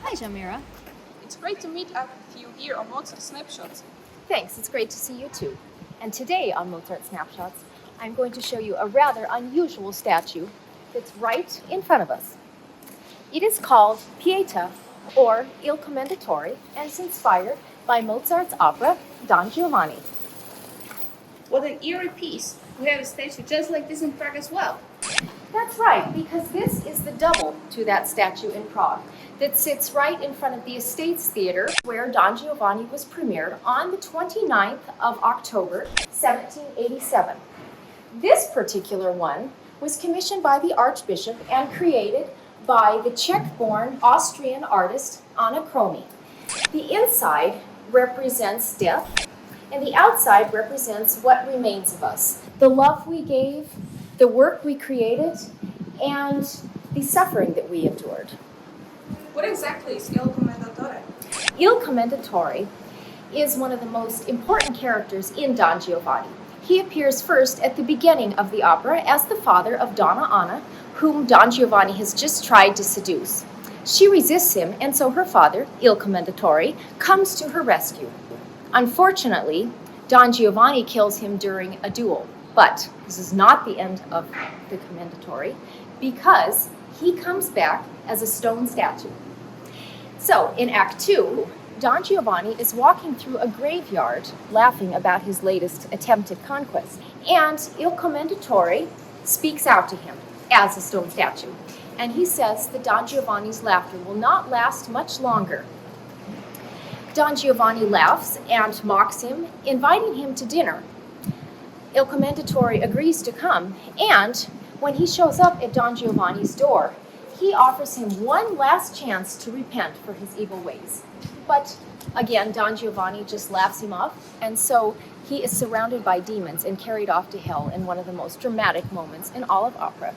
Hi, Jamira. It's great to meet up with you here on Mozart Snapshots. Thanks, it's great to see you too. And today on Mozart Snapshots, I'm going to show you a rather unusual statue that's right in front of us. It is called Pieta, or Il Commendatore, and is inspired by Mozart's opera Don Giovanni. What an eerie piece. We have a statue just like this in Prague as well. That's right, because this is the double to that statue in Prague that sits right in front of the Estates Theater where Don Giovanni was premiered on the 29th of October, 1787. This particular one was commissioned by the Archbishop and created by the Czech-born Austrian artist Anna Kromi. The inside represents death, and the outside represents what remains of us. The love we gave, the work we created, and the suffering that we endured. What exactly is Il Commendatore? Il Commendatore is one of the most important characters in Don Giovanni. He appears first at the beginning of the opera as the father of Donna Anna, whom Don Giovanni has just tried to seduce. She resists him, and so her father, Il Commendatore, comes to her rescue. Unfortunately, Don Giovanni kills him during a duel. But this is not the end of the Commendatore, because he comes back as a stone statue. So, in Act 2, Don Giovanni is walking through a graveyard, laughing about his latest attempted conquest. And Il Commendatore speaks out to him as a stone statue. And he says that Don Giovanni's laughter will not last much longer. Don Giovanni laughs and mocks him, inviting him to dinner. Il Commendatore agrees to come, and when he shows up at Don Giovanni's door, he offers him one last chance to repent for his evil ways. But again, Don Giovanni just laughs him off, and so he is surrounded by demons and carried off to hell in one of the most dramatic moments in all of opera.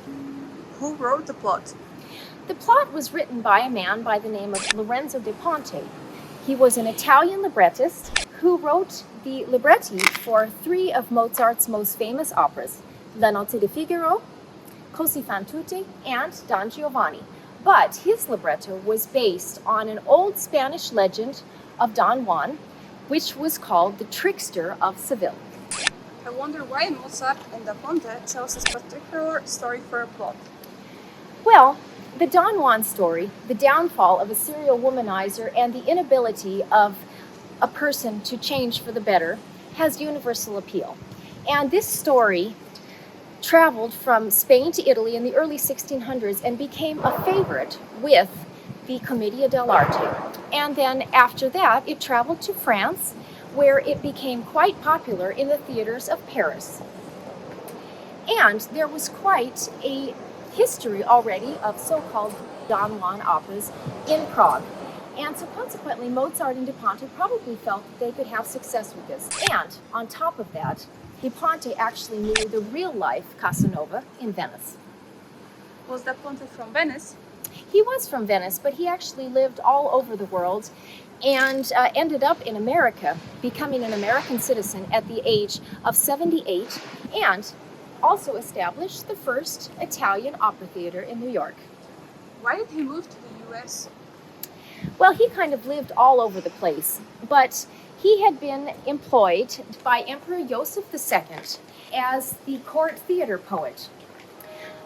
Who wrote the plot? The plot was written by a man by the name of Lorenzo da Ponte. He was an Italian librettist who wrote the libretti for three of Mozart's most famous operas, La Notte di Figaro, Così fan tutte, and Don Giovanni. But his libretto was based on an old Spanish legend of Don Juan, which was called The Trickster of Seville. I wonder why Mozart and Da Ponte chose this particular story for a plot. Well, the Don Juan story, the downfall of a serial womanizer and the inability of a person to change for the better, has universal appeal. And this story traveled from Spain to Italy in the early 1600s and became a favorite with the Commedia dell'arte. And then after that, it traveled to France, where it became quite popular in the theaters of Paris. And there was quite a history already of so-called Don Juan operas in Prague. And so consequently, Mozart and Da Ponte probably felt that they could have success with this. And on top of that, Da Ponte actually knew the real-life Casanova in Venice. Was Da Ponte from Venice? He was from Venice, but he actually lived all over the world and ended up in America, becoming an American citizen at the age of 78, and also established the first Italian opera theater in New York. Why did he move to the U.S.? Well, he kind of lived all over the place, but he had been employed by Emperor Joseph II as the court theater poet.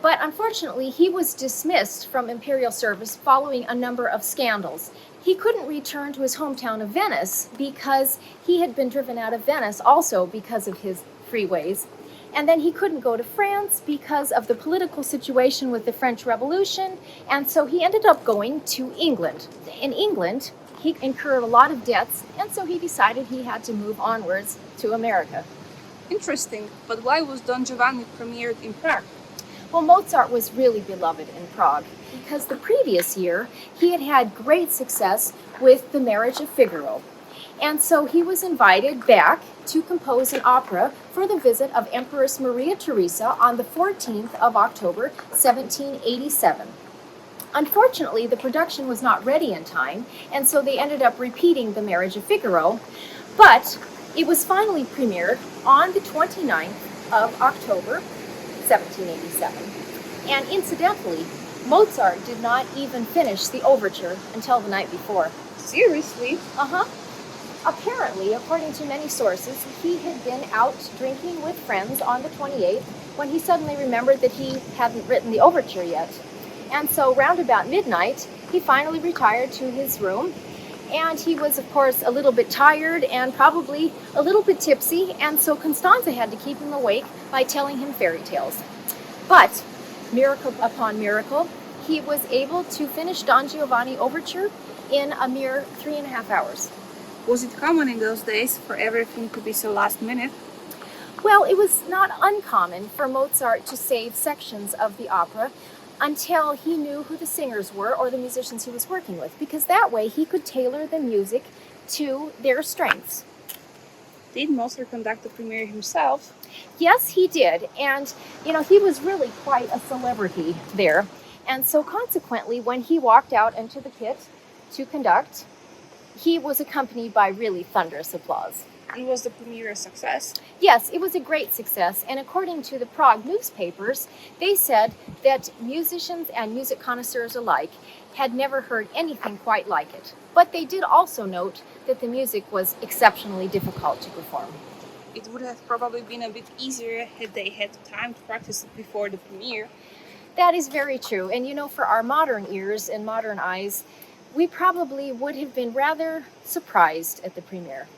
But unfortunately, he was dismissed from imperial service following a number of scandals. He couldn't return to his hometown of Venice because he had been driven out of Venice also because of his freeways. And then he couldn't go to France because of the political situation with the French Revolution, and so he ended up going to England. In England, he incurred a lot of debts, and so he decided he had to move onwards to America. Interesting, but why was Don Giovanni premiered in Prague? Well, Mozart was really beloved in Prague because the previous year he had had great success with The Marriage of Figaro. And so he was invited back to compose an opera for the visit of Empress Maria Theresa on the 14th of October, 1787. Unfortunately, the production was not ready in time, and so they ended up repeating The Marriage of Figaro, but it was finally premiered on the 29th of October, 1787. And incidentally, Mozart did not even finish the overture until the night before. Seriously? Uh-huh. Apparently, according to many sources, he had been out drinking with friends on the 28th when he suddenly remembered that he hadn't written the overture yet. And so round about midnight, he finally retired to his room. And he was, of course, a little bit tired and probably a little bit tipsy, and so Constanza had to keep him awake by telling him fairy tales. But, miracle upon miracle, he was able to finish Don Giovanni Overture in a mere 3.5 hours. Was it common in those days for everything to be so last minute? Well, it was not uncommon for Mozart to save sections of the opera until he knew who the singers were or the musicians he was working with, because that way he could tailor the music to their strengths. Did Mozart conduct the premiere himself? Yes, he did, and he was really quite a celebrity there, and so consequently when he walked out into the pit to conduct, he was accompanied by really thunderous applause. And was the premiere a success? Yes, it was a great success, and according to the Prague newspapers, they said that musicians and music connoisseurs alike had never heard anything quite like it. But they did also note that the music was exceptionally difficult to perform. It would have probably been a bit easier had they had time to practice it before the premiere. That is very true, and for our modern ears and modern eyes, we probably would have been rather surprised at the premiere.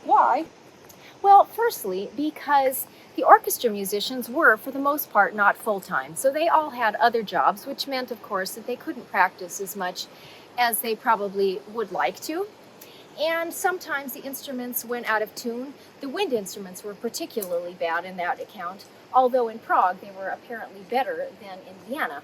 Why? Well, firstly, because the orchestra musicians were, for the most part, not full-time. So they all had other jobs, which meant, of course, that they couldn't practice as much as they probably would like to. And sometimes the instruments went out of tune. The wind instruments were particularly bad in that account, although in Prague they were apparently better than in Vienna.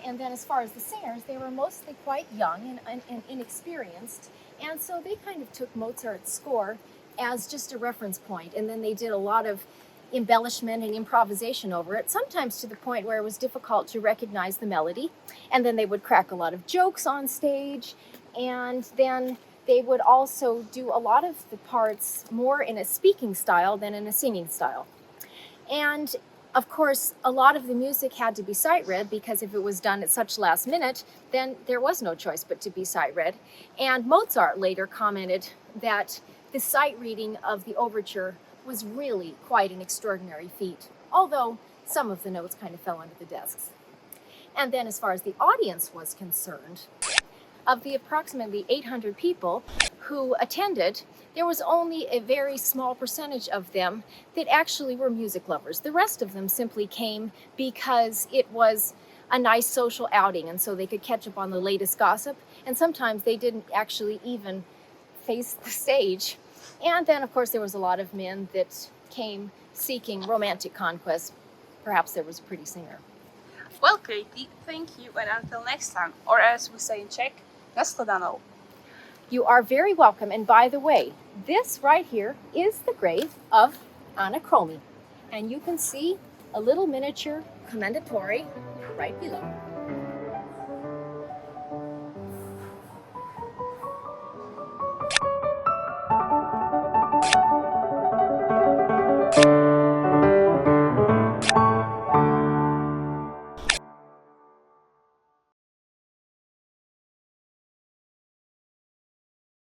And then as far as the singers, they were mostly quite young and inexperienced, and so they kind of took Mozart's score as just a reference point, and then they did a lot of embellishment and improvisation over it, sometimes to the point where it was difficult to recognize the melody, and then they would crack a lot of jokes on stage, and then they would also do a lot of the parts more in a speaking style than in a singing style. And of course, a lot of the music had to be sight-read, because if it was done at such last minute, then there was no choice but to be sight-read. And Mozart later commented that the sight reading of the overture was really quite an extraordinary feat, although some of the notes kind of fell under the desks. And then as far as the audience was concerned, of the approximately 800 people who attended, there was only a very small percentage of them that actually were music lovers. The rest of them simply came because it was a nice social outing, and so they could catch up on the latest gossip, and sometimes they didn't actually even face the stage. And then, of course, there was a lot of men that came seeking romantic conquest. Perhaps there was a pretty singer. Well, Katie, thank you, and until next time, or as we say in Czech, nashledanou. You are very welcome, and by the way, this right here is the grave of Anna Kromi, and you can see a little miniature Commendatore right below.